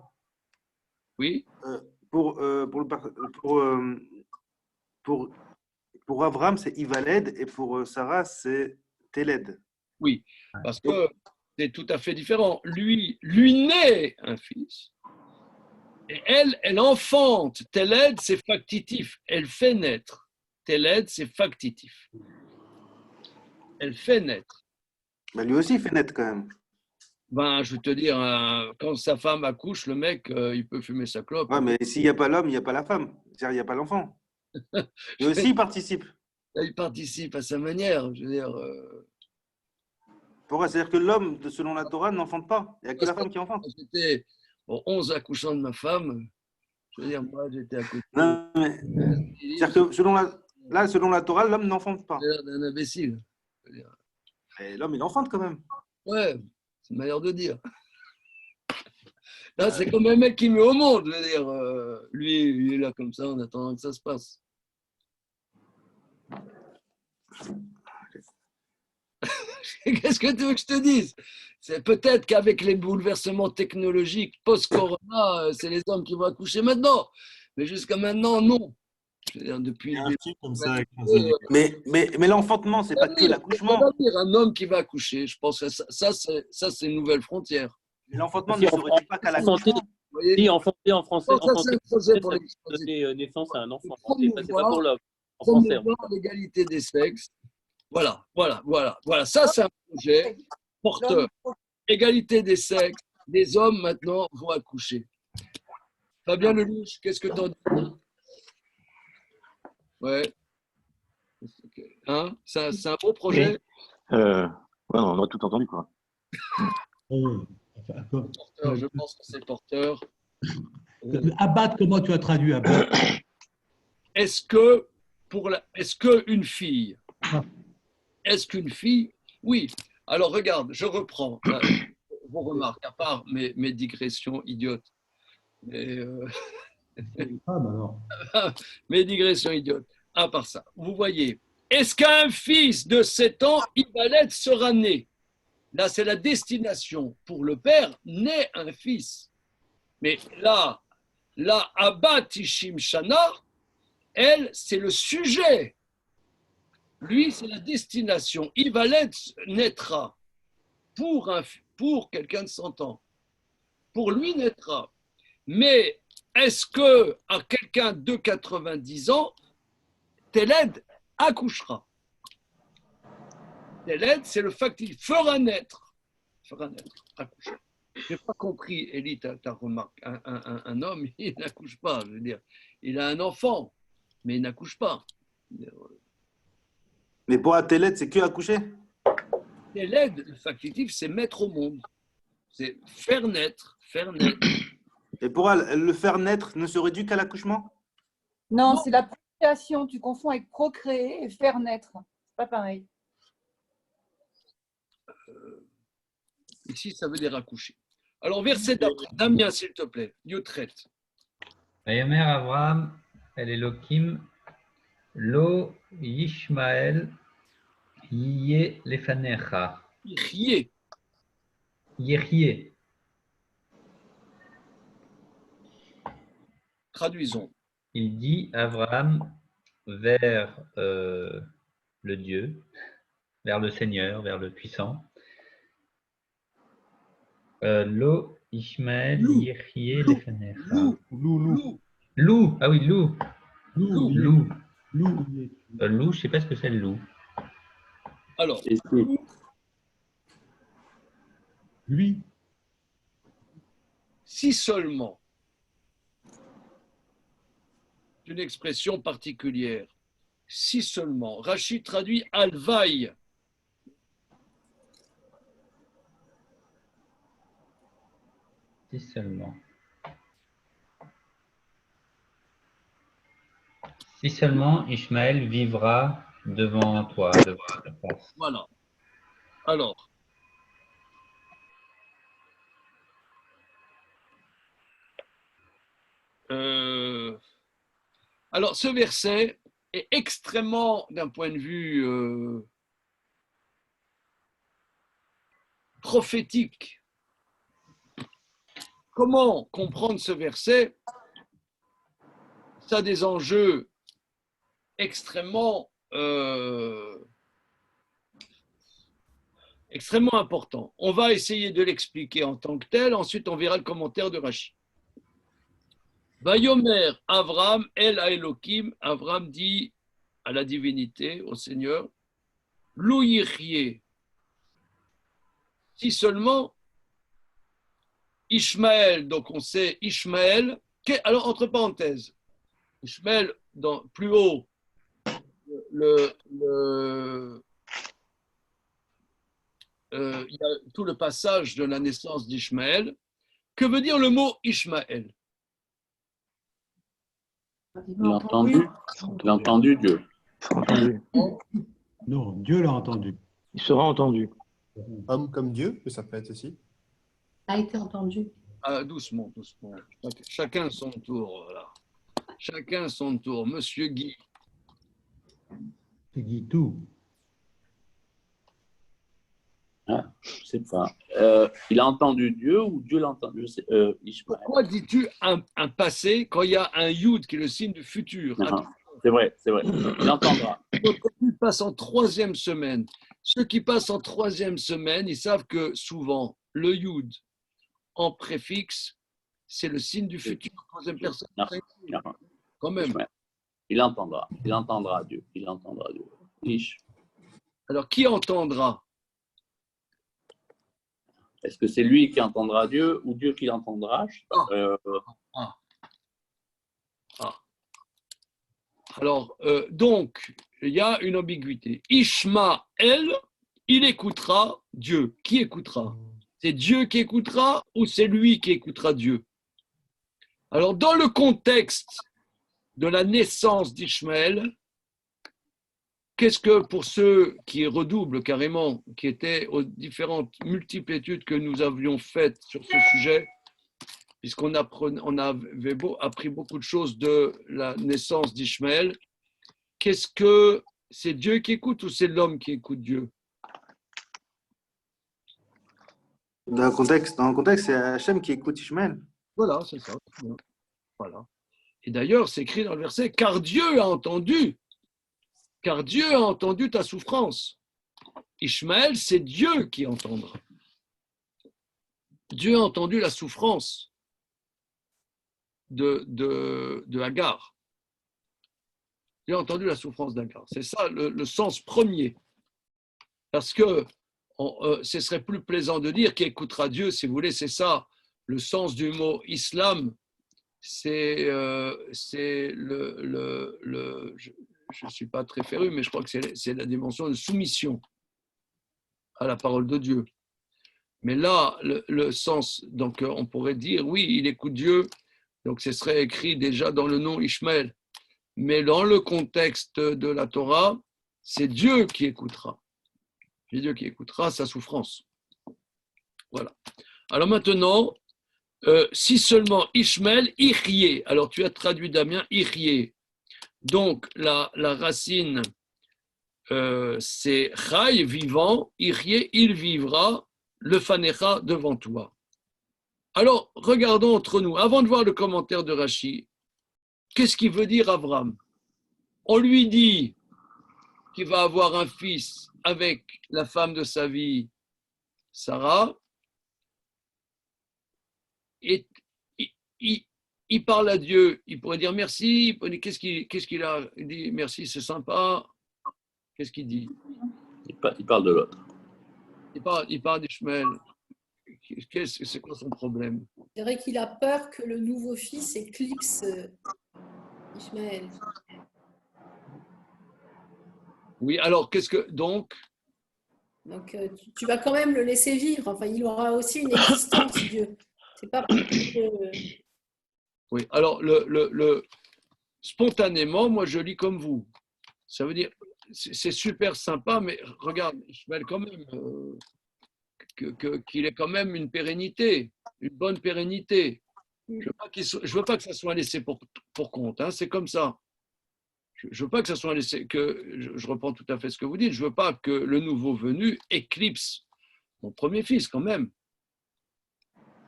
Oui. Pour Abraham, c'est Ivaled et pour Sarah, c'est Teled. Oui, parce que c'est tout à fait différent. Lui naît un fils et elle enfante. Teled, c'est factitif. Elle fait naître. Teled, c'est factitif. Elle fait naître. Mais lui aussi, il fait naître quand même. Ben, je veux te dire, quand sa femme accouche, le mec, il peut fumer sa clope. Ouais, mais s'il n'y a pas l'homme, il n'y a pas la femme. C'est-à-dire, il n'y a pas l'enfant. Lui aussi, il participe. Il participe à sa manière. Je veux dire. Pourquoi? C'est-à-dire que l'homme, selon la Torah, n'enfante pas. Il n'y a que la femme qui enfante. J'étais aux 11 accouchants de ma femme. Je veux dire, moi, j'étais à côté. Non, mais c'est-à-dire que selon la Torah, l'homme n'enfante pas. C'est un imbécile. Et l'homme, il enfante quand même. Ouais, c'est une manière de dire. Là, c'est comme un mec qui met au monde. Je veux dire, lui, il est là comme ça en attendant que ça se passe. Qu'est-ce que tu veux que je te dise? C'est peut-être qu'avec les bouleversements technologiques post-corona, c'est les hommes qui vont accoucher maintenant. Mais jusqu'à maintenant, non. Je veux dire, depuis un truc comme ça. Mais l'enfantement, c'est pas que l'accouchement. On va dire un homme qui va accoucher. Je pense que ça c'est une nouvelle frontière. Mais l'enfantement ne se réduit pas qu'à l'accouchement. Si, enfanter en français, ça, c'est un projet pour donner naissance à un enfant. C'est pas pour l'homme. En français. L'égalité des sexes. Voilà. Ça, c'est un projet porteur. Égalité des sexes. Les hommes, maintenant, vont accoucher. Fabien Lelouch, qu'est-ce que tu en dis? Ouais. Hein? C'est un beau projet. Ouais, on a tout entendu, quoi. Porteur, je pense que c'est porteur. Abat, comment tu as traduit abat? Est-ce qu'une fille, oui. Alors regarde, je reprends vos remarques, à part mes digressions idiotes. Mes digressions idiotes. À part ça, vous voyez, est-ce qu'un fils de 7 ans, Ivaled, sera né? Là, c'est la destination. Pour le père, naît un fils. Mais là, Abba Tishim Shana, elle, c'est le sujet. Lui, c'est la destination. Ivaled naîtra pour quelqu'un de 100 ans. Pour lui, naîtra. Mais est-ce que à quelqu'un de 90 ans, Teled accouchera? Teled, c'est le factice. Fera naître, accoucher. Je n'ai pas compris, Élie, ta remarque. Un homme, il n'accouche pas. Je veux dire, il a un enfant, mais il n'accouche pas. Mais pour Athélet, c'est que accoucher. Et l'aide, le factitif, c'est mettre au monde. C'est faire naître, faire naître. Et pour elle, le faire naître ne se réduit qu'à l'accouchement? Non, c'est la procréation. Tu confonds avec procréer et faire naître. C'est pas pareil. Ici, ça veut dire accoucher. Alors, verset d'après. Damien, s'il te plaît. Yotret. Vayomer Avraham el Elokim lo Yishmael yeh lefanecha. Yirye. Yirye. Traduisons. Il dit Abraham vers le Dieu, vers le Seigneur, vers le puissant. Lo Ishmael Yirye lefanecha. Loup. Ah oui, loup. Loup. Loup, je ne sais pas ce que c'est le loup. Alors, lui, si seulement, une expression particulière, si seulement, Rachid traduit alvaï. Si seulement. Si seulement Ishmaël vivra devant toi, devant ta face. Voilà. Alors, ce verset est extrêmement, d'un point de vue prophétique. Comment comprendre ce verset? Ça a des enjeux extrêmement important. On va essayer de l'expliquer en tant que tel, ensuite on verra le commentaire de Rashi. Vayomer Avram El Elokim, Avram dit à la divinité, au Seigneur, Lou Yirye, si seulement Ishmaël, donc on sait Ishmaël, alors entre parenthèses, Ishmaël, plus haut, il y a tout le passage de la naissance d'Ishmaël. Que veut dire le mot Ishmaël? Il a entendu. Il a entendu Dieu. non, Dieu l'a entendu. Il sera entendu. Homme comme Dieu, ça peut être aussi. A été entendu. Ah, doucement, doucement. Chacun son tour, voilà. Chacun son tour. Monsieur Guy. C'est Guy tout. Ah, je sais pas. Il a entendu Dieu ou Dieu l'a entendu Ishmaël. Pourquoi dis-tu un passé quand il y a un Yud qui est le signe du futur? C'est vrai, c'est vrai. Il entendra. Il passe en 3e semaine. Ceux qui passent en 3e semaine, ils savent que souvent, le Yud en préfixe, c'est le signe du futur. 3e personne. Quand même. Il entendra. Il entendra Dieu. Il entendra Dieu. Ish. Alors, qui entendra? Est-ce que c'est lui qui entendra Dieu ou Dieu qui l'entendra? Alors, donc, il y a une ambiguïté. Ishmaël, il écoutera Dieu. Qui écoutera? C'est Dieu qui écoutera ou c'est lui qui écoutera Dieu? Alors, dans le contexte de la naissance d'Ishmaël, qu'est-ce que pour ceux qui redoublent carrément, qui étaient aux différentes multiples études que nous avions faites sur ce sujet, puisqu'on avait appris beaucoup de choses de la naissance d'Ishmaël, qu'est-ce que c'est Dieu qui écoute ou c'est l'homme qui écoute Dieu? Dans le contexte, c'est Hachem qui écoute Ishmaël. Voilà, c'est ça. Voilà. Et d'ailleurs, c'est écrit dans le verset, car Dieu a entendu ta souffrance. Ishmaël, c'est Dieu qui entendra. Dieu a entendu la souffrance de Hagar. Dieu a entendu la souffrance d'Hagar. C'est ça le sens premier. Parce que ce serait plus plaisant de dire qui écoutera Dieu, si vous voulez, c'est ça. Le sens du mot islam, c'est je ne suis pas très féru, mais je crois que c'est la dimension de soumission à la parole de Dieu. Mais là, le sens, donc on pourrait dire, oui, il écoute Dieu, donc ce serait écrit déjà dans le nom Ishmaël. Mais dans le contexte de la Torah, c'est Dieu qui écoutera. C'est Dieu qui écoutera sa souffrance. Voilà. Alors maintenant, si seulement Ishmaël, Ichye, alors tu as traduit Damien, Ichye. Donc la racine, c'est Chai, vivant, Ichye, il vivra, le fanecha devant toi. Alors, regardons entre nous, avant de voir le commentaire de Rashi, qu'est-ce qu'il veut dire Avram? On lui dit qu'il va avoir un fils avec la femme de sa vie, Sarah, et il parle à Dieu, il pourrait dire merci, qu'est-ce qu'il a? Il dit merci, c'est sympa. Qu'est-ce qu'il dit? Il parle de l'autre. Il parle d'Ishmaël. C'est quoi son problème? C'est vrai qu'il a peur que le nouveau fils éclipse Ishmaël. Oui, alors qu'est-ce que donc? Donc tu vas quand même le laisser vivre. Enfin, il aura aussi une existence, Dieu. C'est pas parce que... Oui, alors spontanément, moi je lis comme vous. Ça veut dire, c'est super sympa, mais regarde, Ishmaël quand même, qu'il ait quand même une pérennité, une bonne pérennité. Je veux pas que ça soit laissé pour compte, hein, c'est comme ça. Je veux pas que ça soit laissé, je reprends tout à fait ce que vous dites, je veux pas que le nouveau venu éclipse mon premier fils quand même.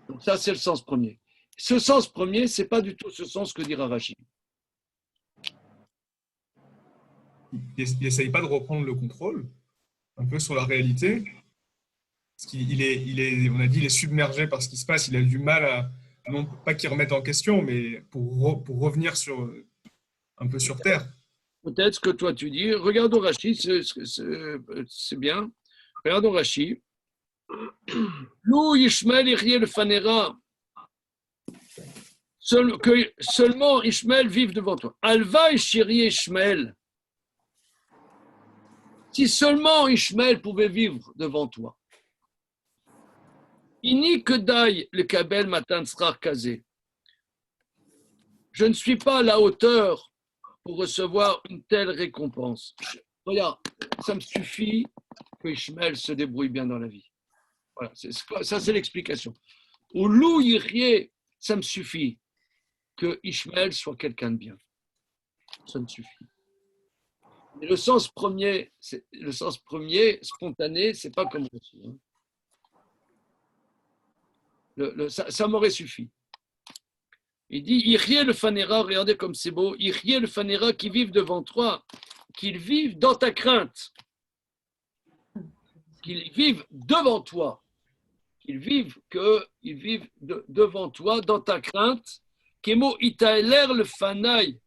Donc ça, c'est le sens premier. Ce sens premier, c'est pas du tout ce sens que dira Rachid. Il n'essaye pas de reprendre le contrôle un peu sur la réalité. Parce qu'il est, on a dit, il est submergé par ce qui se passe. Il a du mal à, non pas qu'il remette en question, mais pour revenir un peu sur terre. Peut-être ce que toi tu dis. Regarde Rachid, c'est bien. Regarde Rachid. Lou Ishmael Irie le Fanera. Que seulement Ishmael vive devant toi. Alva et Shiri Ishmael. Si seulement Ishmael pouvait vivre devant toi. Ini que daï le kabel matan srar kazé. Je ne suis pas à la hauteur pour recevoir une telle récompense. Regarde, ça me suffit que Ishmael se débrouille bien dans la vie. Voilà, ça c'est l'explication. Ou Lou Yirié, ça me suffit que Ishmael soit quelqu'un de bien. Ça me suffit. Et le sens premier spontané, c'est pas comme reçu. Hein. Ça m'aurait suffi. Il dit, Irie le Fanera, regardez comme c'est beau, Irie le Fanera qui vivent devant toi, qu'ils vivent dans ta crainte, qu'ils vivent devant toi, qu'ils vivent devant toi, dans ta crainte, Kemo Itaeler le Fanaï,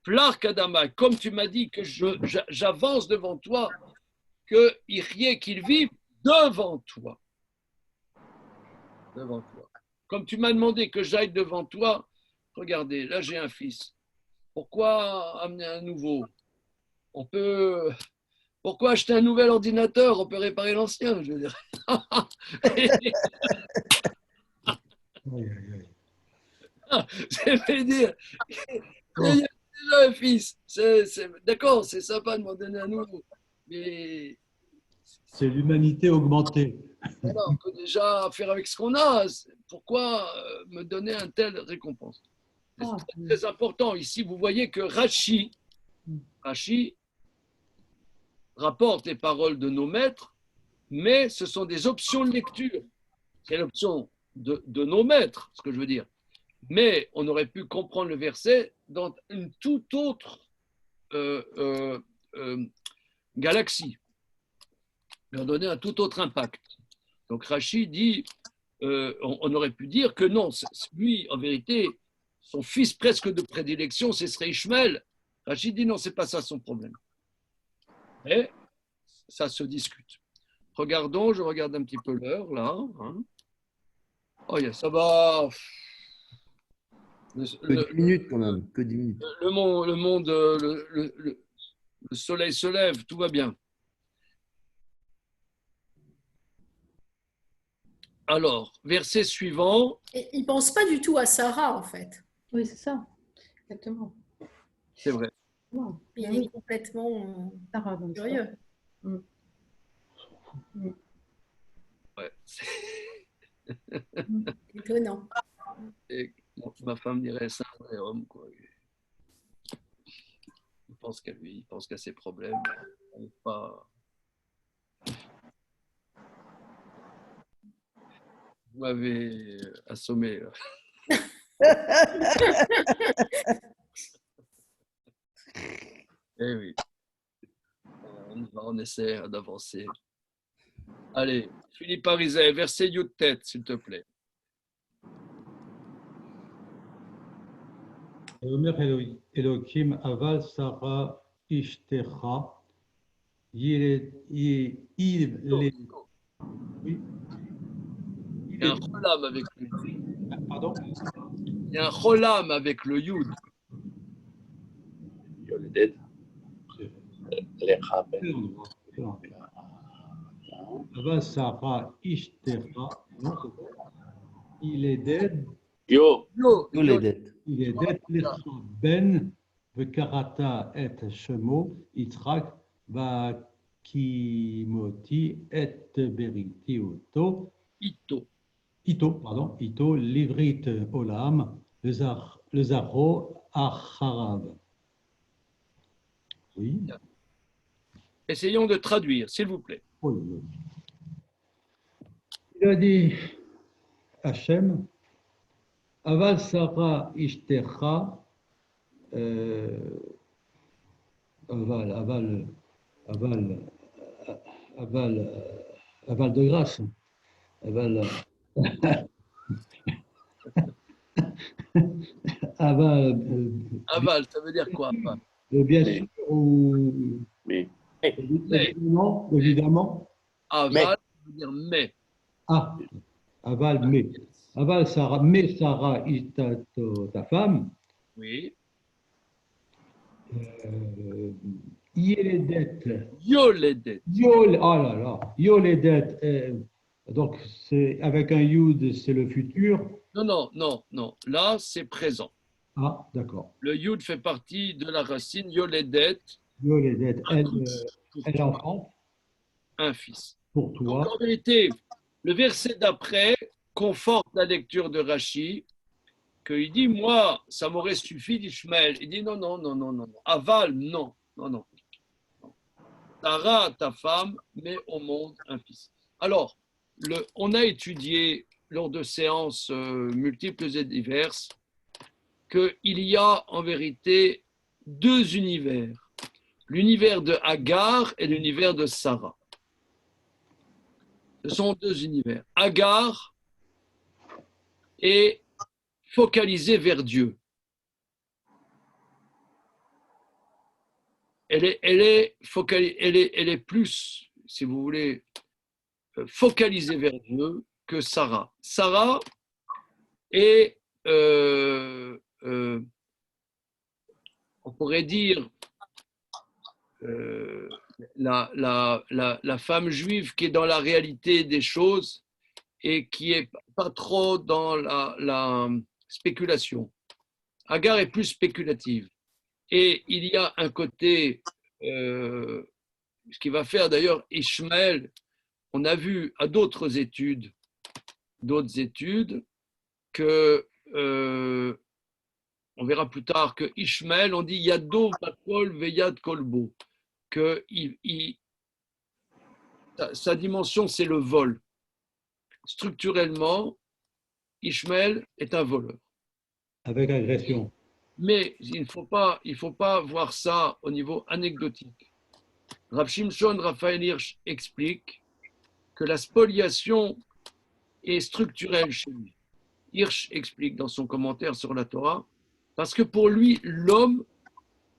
Plar Kadamai, comme tu m'as dit que j'avance devant toi, que Irie qu'ils vivent devant toi. Devant toi. Comme tu m'as demandé que j'aille devant toi, regardez, là j'ai un fils. Pourquoi amener un nouveau? Pourquoi acheter un nouvel ordinateur? On peut réparer l'ancien, je veux dire. Ça veut dire, il y a déjà un fils. D'accord, c'est sympa de m'en donner un nouveau. Mais c'est l'humanité augmentée. Alors, on peut déjà faire avec ce qu'on a. Pourquoi me donner une telle récompense? C'est très important. Ici, vous voyez que Rashi rapporte les paroles de nos maîtres, mais ce sont des options de lecture. C'est l'option de nos maîtres, ce que je veux dire. Mais on aurait pu comprendre le verset dans une toute autre galaxie, leur donner un tout autre impact. Donc Rashi dit, on aurait pu dire que non, lui, en vérité, son fils presque de prédilection, ce serait Ishmael. Rashi dit non, c'est pas ça son problème. Mais ça se discute. Regardons, je regarde un petit peu l'heure, là. Hein. Oh, ça va. Que 10 minutes quand même, que 10 minutes. Le soleil se lève, tout va bien. Alors, verset suivant. Et il ne pense pas du tout à Sarah, en fait. Oui, c'est ça. Exactement. C'est vrai. Non. Il est complètement curieux. Ouais. Étonnant. Et, ma femme dirait c'est un vrai homme, quoi. Il pense qu'à lui, il pense qu'à ses problèmes. Il n'arrive pas. Vous m'avez assommé. Là. Eh oui. On essaie d'avancer. Allez, Philippe Parizet, verset Yud-Tet, s'il te plaît. Omer Elohim aval Sarah ishtecha il Il y a un cholam avec lui. Pardon? Il y a un cholam avec le Yud. Aval Sarah ishtecha il est dead. Il est dead ben vekarata et shemo Yitzhak vakimoti et beriti oto ito livrit olam le zaro acharav. Oui. Essayons de traduire, s'il vous plaît. Il a dit Hachem, Aval Sarah Ishtecha, aval de grâce, aval Ça veut dire quoi? Bien sûr, ou évidemment. Aval, ça veut dire mais. Ah, aval, mais. Aval, Sarah, mais Sarah, ta femme. Oui. Yoledet. Oh là là. Yoledet. Donc, c'est avec un yud, c'est le futur. Non. Là, c'est présent. Ah, d'accord. Le yud fait partie de la racine yoledet. Yoledet, elle enfant. Un fils. Pour toi. Donc, en vérité, le verset d'après conforte la lecture de Rashi, qu'il dit, moi, ça m'aurait suffi d'Ishmaël. Il dit, non. Aval, non. Sarah, ta femme, met au monde un fils. Alors, on a étudié lors de séances multiples et diverses qu'il y a en vérité deux univers. L'univers de Agar et l'univers de Sarah. Ce sont deux univers. Agar est focalisée vers Dieu. Elle est plus, si vous voulez, focalisée vers Dieu que Sarah. Sarah est, on pourrait dire, la femme juive qui est dans la réalité des choses et qui n'est pas trop dans la spéculation. Agar est plus spéculative. Et il y a un côté, ce qui va faire d'ailleurs Ishmaël, on a vu à d'autres études que, on verra plus tard que Ishmaël, on dit Yado Bakol Veyad Kolbo, que sa dimension c'est le vol. Structurellement, Ishmaël est un voleur. Avec agression. Mais il ne faut pas voir ça au niveau anecdotique. Rav Shimshon Raphaël Hirsch explique que la spoliation est structurelle chez lui. Hirsch explique dans son commentaire sur la Torah, parce que pour lui, l'homme,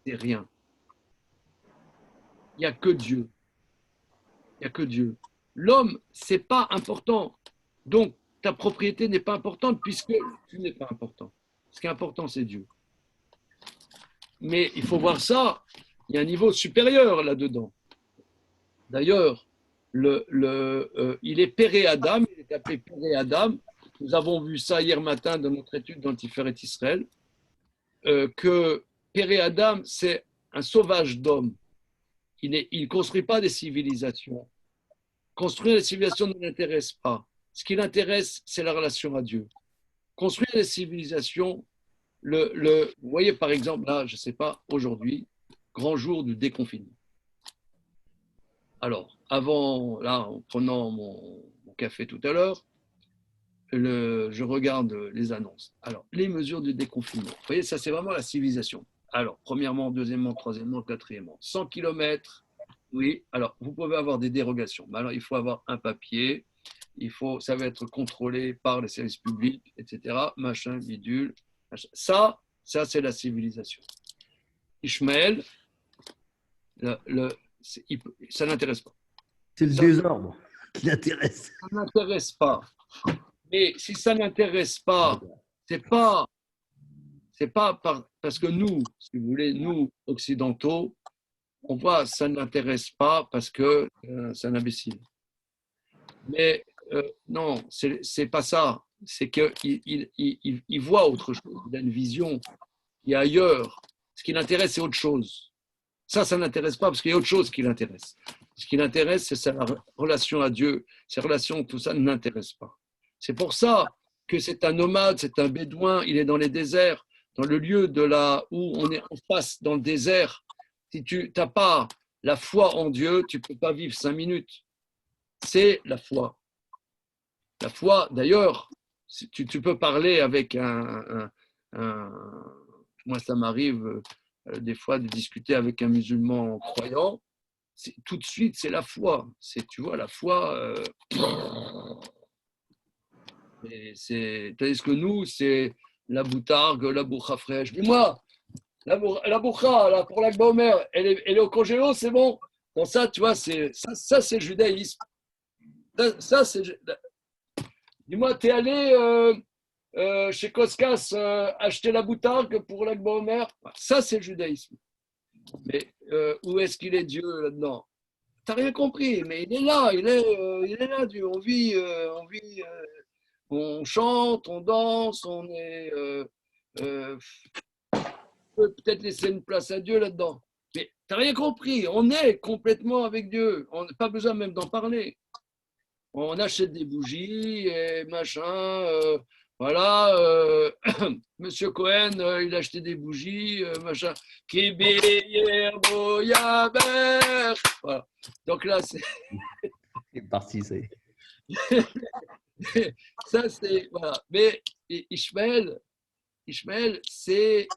c'est rien. Il n'y a que Dieu. L'homme, c'est pas important. Donc, ta propriété n'est pas importante puisque tu n'es pas important. Ce qui est important, c'est Dieu. Mais il faut voir ça, il y a un niveau supérieur là-dedans. D'ailleurs, il est Péré Adam, il est appelé Péré Adam. Nous avons vu ça hier matin dans notre étude d'Antiferet Israël, que Péré Adam, c'est un sauvage d'homme. Il ne construit pas des civilisations. Construire des civilisations ne l'intéresse pas. Ce qui l'intéresse, c'est la relation à Dieu. Construire des civilisations, vous voyez par exemple, là, je ne sais pas, aujourd'hui, grand jour du déconfinement. Alors, avant, là, en prenant mon café tout à l'heure, je regarde les annonces. Alors, les mesures de déconfinement. Vous voyez, ça, c'est vraiment la civilisation. Alors, premièrement, deuxièmement, troisièmement, quatrièmement. 100 km, oui. Alors, vous pouvez avoir des dérogations. Mais alors, il faut avoir un papier. Ça va être contrôlé par les services publics, etc. Machin, bidule. Machin. Ça, c'est la civilisation. Ishmaël, ça n'intéresse pas. C'est le désordre qui l'intéresse. Ça n'intéresse pas. Mais si ça n'intéresse pas, c'est pas parce que nous, si vous voulez, nous, occidentaux, on voit ça n'intéresse pas parce que c'est un imbécile. Mais non, c'est pas ça. C'est qu'il voit autre chose. Il a une vision qui est ailleurs. Ce qui l'intéresse, c'est autre chose. Ça n'intéresse pas parce qu'il y a autre chose qui l'intéresse. Ce qui l'intéresse, c'est sa relation à Dieu. Ses relations, tout ça n'intéresse pas. C'est pour ça que c'est un nomade, c'est un bédouin, il est dans les déserts, dans le lieu où on est en face, dans le désert. Si tu n'as pas la foi en Dieu, tu ne peux pas vivre 5 minutes. C'est la foi. La foi, d'ailleurs, tu peux parler avec moi, ça m'arrive des fois de discuter avec un musulman croyant. Tout de suite, c'est la foi. Tu vois, la foi... tandis que nous, c'est la boutargue, la bourra fraîche. Dis-moi, la bourra, là, pour l'Akba Omer, elle est au congélo, c'est bon. Bon, ça, tu vois, ça, c'est le judaïsme. Ça, c'est... Dis-moi, t'es allé chez Koskas acheter la boutargue pour l'Akba Omer? Ça, c'est le judaïsme. Mais où est-ce qu'il est Dieu là-dedans? T'as rien compris, mais il est là, il est là, Dieu. On vit, on chante, on danse, on est. On peut peut-être laisser une place à Dieu là-dedans. Mais t'as rien compris, on est complètement avec Dieu. On n'a pas besoin même d'en parler. On achète des bougies et machin. Voilà, Monsieur Cohen, il a acheté des bougies, machin. Voilà. Donc là, c'est. C'est parti, c'est. Ça, c'est. Voilà. Mais Ishmaël, c'est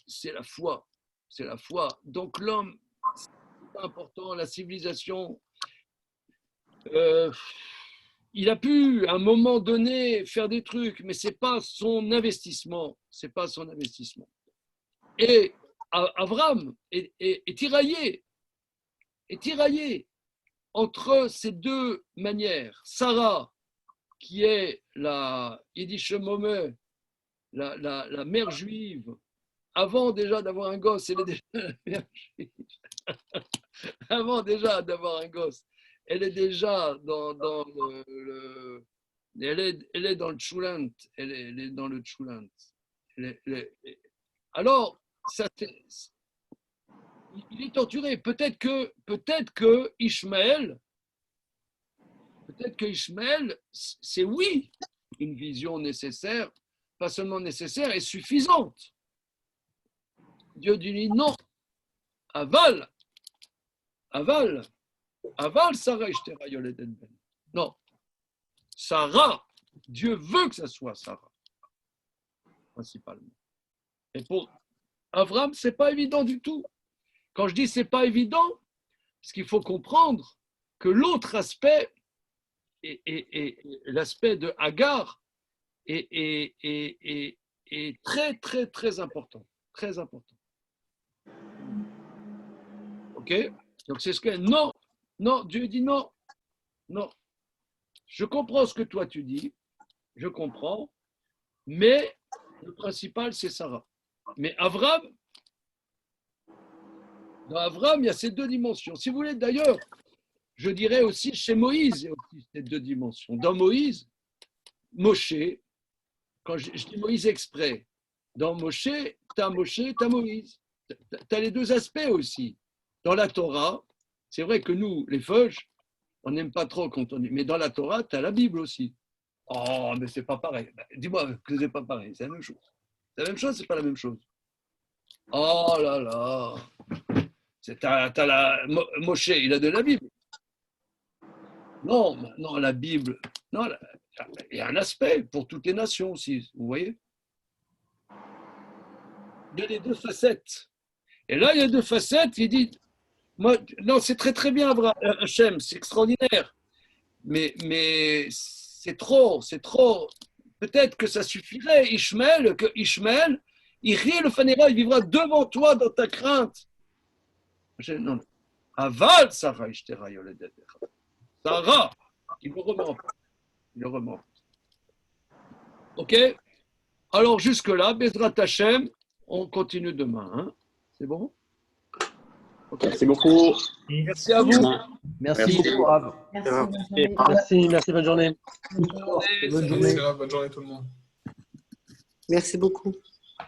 c'est la foi. C'est la foi. Donc l'homme, c'est important, la civilisation. Il a pu, à un moment donné, faire des trucs, mais ce n'est pas son investissement. C'est pas son investissement. Et Avram est tiraillé entre ces deux manières. Sarah, qui est la Yiddish Momé, la mère juive, avant déjà d'avoir un gosse, elle est déjà la mère juive. Avant déjà d'avoir un gosse, elle est déjà dans elle est dans le tchoulant. Elle est dans le tchoulant. Alors, il est torturé. Peut-être que Ishmaël, c'est oui, une vision nécessaire, pas seulement nécessaire, et suffisante. Dieu dit non. Aval, Sarah, non. Sarah, Dieu veut que ça soit Sarah, principalement. Et pour Avram, c'est pas évident du tout. Quand je dis c'est pas évident, parce qu'il faut comprendre que l'autre aspect, et l'aspect de Hagar, est très, très, très important. Très important. OK? Donc c'est ce que. Non, Non, Dieu dit non. Non. Je comprends ce que toi tu dis. Je comprends. Mais le principal, c'est Sarah. Mais Avram, dans Avram, il y a ces deux dimensions. Si vous voulez, d'ailleurs, je dirais aussi chez Moïse, il y a aussi ces deux dimensions. Dans Moïse, Moshe, quand je dis Moïse exprès, dans Moshe, tu as Moïse. Tu as les deux aspects aussi. Dans la Torah, c'est vrai que nous, les feuges, on n'aime pas trop quand on dit, mais dans la Torah, tu as la Bible aussi. Oh, mais c'est pas pareil. Dis-moi que c'est pas pareil, c'est la même chose. C'est la même chose, c'est pas la même chose. Oh là là. Moshe, il a de la Bible. Non, la Bible. Non, il y a un aspect pour toutes les nations aussi, vous voyez. Il y a les deux facettes. Et là, il y a deux facettes, il dit, moi, non, c'est très très bien, Hachem, c'est extraordinaire. Mais c'est trop. Peut-être que ça suffirait, Ishmael, il rit le Phanéra, il vivra devant toi dans ta crainte. Non. Aval, Sarah, Ishtera, Yoledet. Sarah, il le remet en place. Ok? Alors, jusque-là, Bezrat Hachem, on continue demain. Hein? C'est bon? Okay. Merci beaucoup. Merci à vous. Merci beaucoup, Rav. Merci, bonne journée. Bonne journée. Bonne journée tout le monde. Merci beaucoup.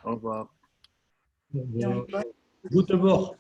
Au revoir. Gute Woche.